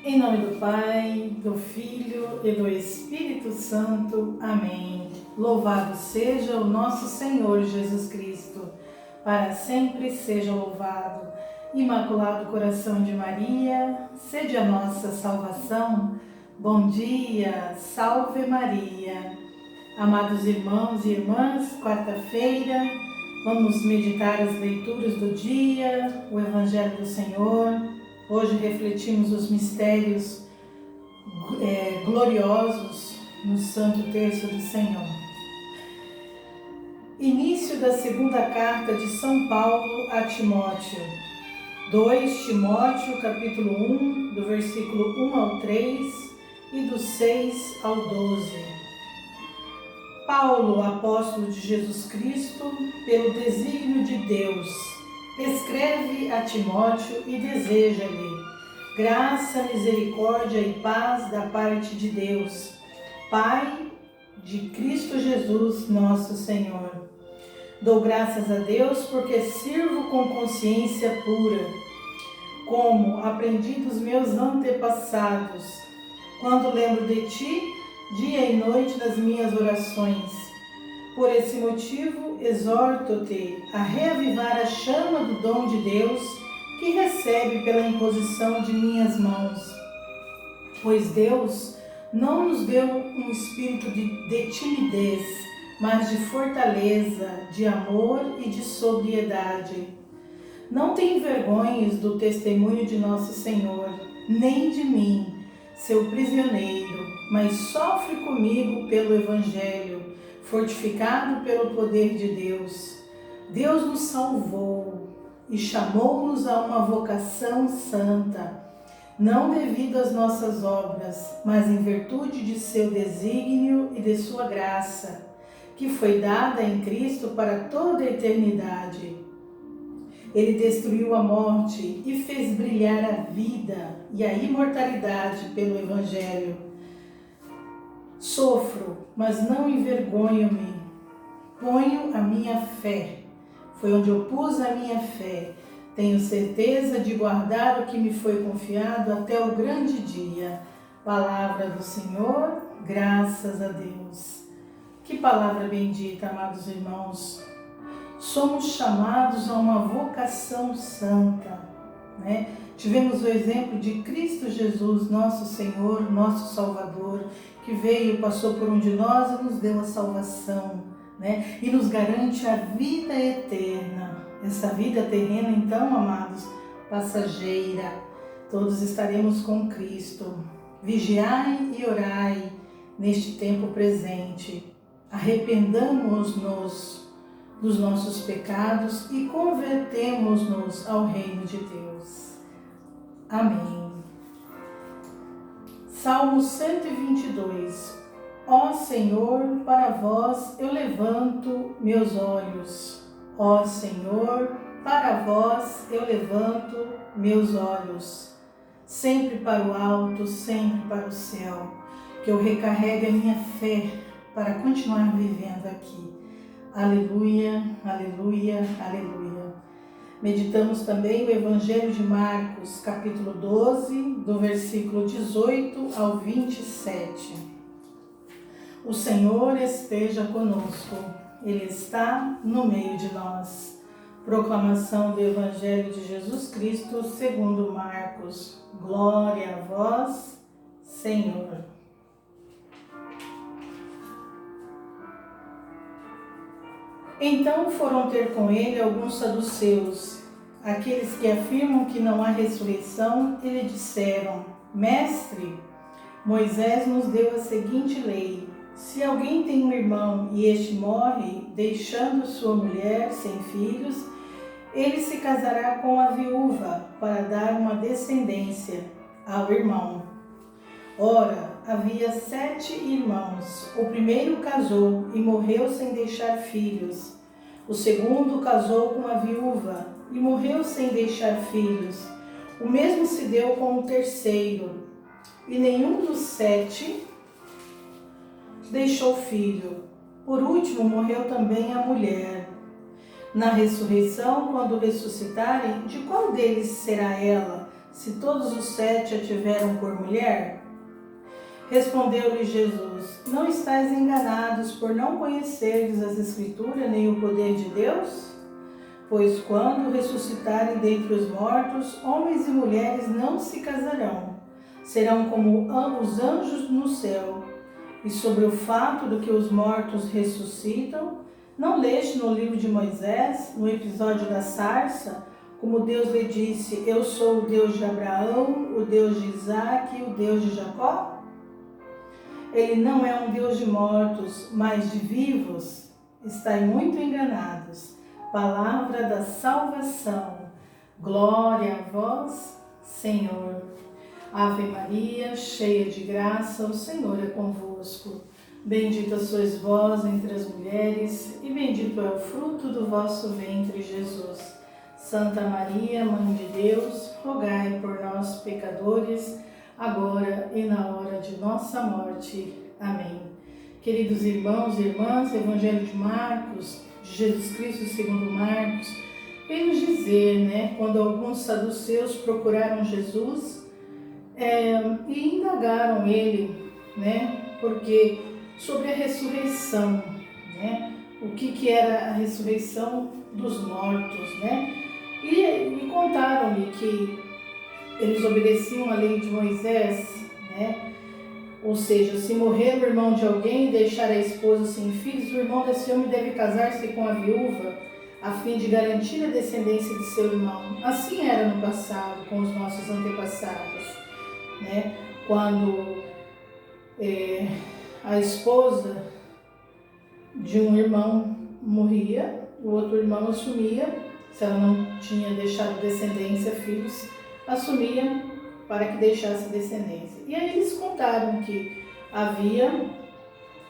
Em nome do Pai, do Filho e do Espírito Santo. Amém. Louvado seja o nosso Senhor Jesus Cristo, para sempre seja louvado. Imaculado Coração de Maria, sede a nossa salvação. Bom dia, salve Maria. Amados irmãos e irmãs, quarta-feira, vamos meditar as leituras do dia, o Evangelho do Senhor. Hoje refletimos os mistérios gloriosos no Santo Terço do Senhor. Início da segunda carta de São Paulo a Timóteo. 2 Timóteo, capítulo 1, do versículo 1 ao 3 e do 6 ao 12. Paulo, apóstolo de Jesus Cristo, pelo desígnio de Deus, escreve a Timóteo e deseja-lhe graça, misericórdia e paz da parte de Deus, Pai de Cristo Jesus, nosso Senhor. Dou graças a Deus porque sirvo com consciência pura, como aprendi dos meus antepassados, quando lembro de ti, dia e noite nas minhas orações. Por esse motivo, exorto-te a reavivar a chama do dom de Deus que recebe pela imposição de minhas mãos. Pois Deus não nos deu um espírito de timidez, mas de fortaleza, de amor e de sobriedade. Não te envergonhes do testemunho de nosso Senhor, nem de mim, seu prisioneiro, mas sofre comigo pelo Evangelho, fortificado pelo poder de Deus. Deus nos salvou e chamou-nos a uma vocação santa, não devido às nossas obras, mas em virtude de seu desígnio e de sua graça, que foi dada em Cristo para toda a eternidade. Ele destruiu a morte e fez brilhar a vida e a imortalidade pelo Evangelho. Sofro, mas não envergonho-me. Ponho a minha fé. Foi onde eu pus a minha fé. Tenho certeza de guardar o que me foi confiado até o grande dia. Palavra do Senhor, graças a Deus. Que palavra bendita, amados irmãos. Somos chamados a uma vocação santa, né? Tivemos o exemplo de Cristo Jesus, nosso Senhor, nosso Salvador, que veio, passou por um de nós e nos deu a salvação, né? E nos garante a vida eterna. Essa vida terrena, então, amados, passageira. Todos estaremos com Cristo. Vigiai e orai neste tempo presente. Arrependamos-nos dos nossos pecados e convertemos-nos ao reino de Deus. Amém. Salmo 122. Ó Senhor, para vós eu levanto meus olhos. Ó Senhor, para vós eu levanto meus olhos. Sempre para o alto, sempre para o céu, que eu recarregue a minha fé para continuar vivendo aqui. Aleluia, aleluia, aleluia. Meditamos também o Evangelho de Marcos, capítulo 12, do versículo 18 ao 27. O Senhor esteja conosco, Ele está no meio de nós. Proclamação do Evangelho de Jesus Cristo segundo Marcos. Glória a vós, Senhor. Então foram ter com ele alguns saduceus, aqueles que afirmam que não há ressurreição, e lhe disseram: Mestre, Moisés nos deu a seguinte lei: se alguém tem um irmão e este morre, deixando sua mulher sem filhos, ele se casará com a viúva para dar uma descendência ao irmão. Ora, havia 7 irmãos. O primeiro casou e morreu sem deixar filhos. O segundo casou com a viúva e morreu sem deixar filhos. O mesmo se deu com o terceiro. E nenhum dos 7 deixou filho. Por último, morreu também a mulher. Na ressurreição, quando ressuscitarem, de qual deles será ela? se todos os 7 a tiveram por mulher? Respondeu-lhe Jesus: Não estáis enganados por não conhecerdes as Escrituras nem o poder de Deus? Pois quando ressuscitarem dentre os mortos, homens e mulheres não se casarão, serão como os anjos no céu. E sobre o fato do que os mortos ressuscitam, não leste no livro de Moisés, no episódio da sarça, como Deus lhe disse: Eu sou o Deus de Abraão, o Deus de Isaque e o Deus de Jacó? Ele não é um Deus de mortos, mas de vivos. Estai muito enganados. Palavra da salvação. Glória a vós, Senhor. Ave Maria, cheia de graça, o Senhor é convosco. Bendita sois vós entre as mulheres, e bendito é o fruto do vosso ventre, Jesus. Santa Maria, Mãe de Deus, rogai por nós, pecadores, agora e na hora de nossa morte. Amém. Queridos irmãos e irmãs, Evangelho de Marcos, de Jesus Cristo segundo Marcos, vem nos dizer, quando alguns saduceus procuraram Jesus, e indagaram ele, porque sobre a ressurreição, o que era a ressurreição dos mortos, e contaram-lhe que eles obedeciam à lei de Moisés, ou seja, se morrer o irmão de alguém e deixar a esposa sem filhos, o irmão desse homem deve casar-se com a viúva, a fim de garantir a descendência de seu irmão. Assim era no passado, com os nossos antepassados. Quando a esposa de um irmão morria, o outro irmão assumia, se ela não tinha deixado descendência, filhos, assumia para que deixasse descendência. E aí eles contaram que havia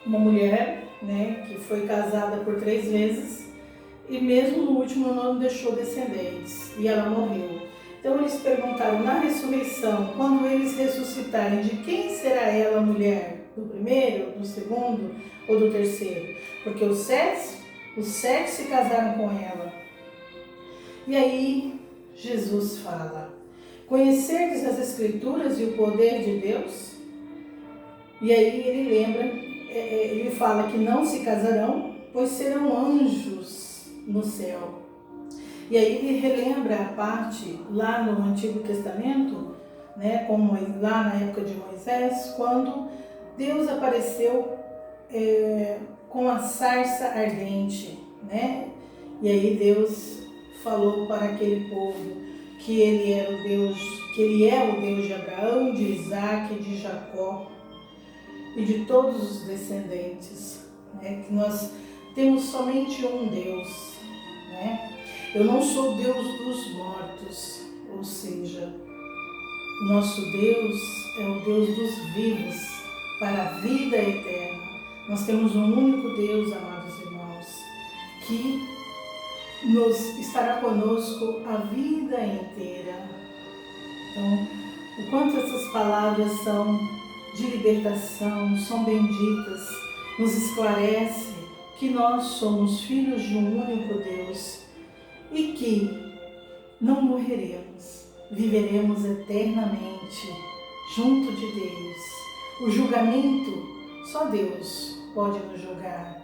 uma mulher, que foi casada por 3 vezes e mesmo no último não deixou descendentes e ela morreu. Então eles perguntaram, na ressurreição, quando eles ressuscitarem, de quem será ela a mulher? Do primeiro, do segundo ou do terceiro? Porque os sete se casaram com ela. E aí Jesus fala: conhecerdes as Escrituras e o poder de Deus? E aí ele lembra, ele fala que não se casarão, pois serão anjos no céu. E aí ele relembra a parte lá no Antigo Testamento, como lá na época de Moisés, quando Deus apareceu com a sarça ardente, E aí Deus falou para aquele povo que ele era o Deus, que ele é o Deus de Abraão, de Isaque, de Jacó e de todos os descendentes, que nós temos somente um Deus, Eu não sou Deus dos mortos, ou seja, nosso Deus é o Deus dos vivos, para a vida eterna. Nós temos um único Deus, amados irmãos, que estará conosco a vida inteira. Então, o quanto essas palavras são de libertação, são benditas, nos esclarece que nós somos filhos de um único Deus e que não morreremos, viveremos eternamente junto de Deus. O julgamento, só Deus pode nos julgar.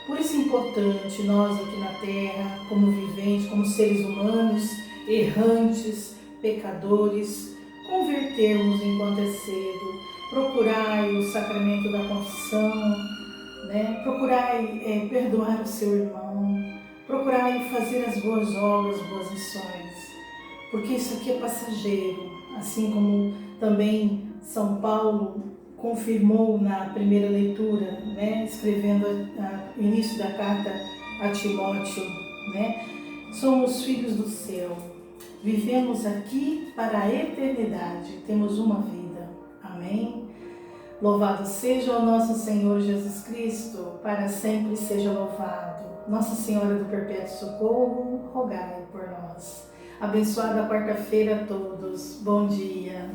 Por isso é importante nós aqui na Terra, como viventes, como seres humanos, errantes, pecadores, convertermos enquanto é cedo, procurai o sacramento da confissão, procurai perdoar o seu irmão, procurai fazer as boas obras, boas missões, porque isso aqui é passageiro, assim como também São Paulo confirmou na primeira leitura, escrevendo o início da carta a Timóteo, Somos filhos do céu, vivemos aqui para a eternidade, temos uma vida. Amém? Louvado seja o nosso Senhor Jesus Cristo, para sempre seja louvado. Nossa Senhora do Perpétuo Socorro, rogai por nós. Abençoada quarta-feira a todos. Bom dia.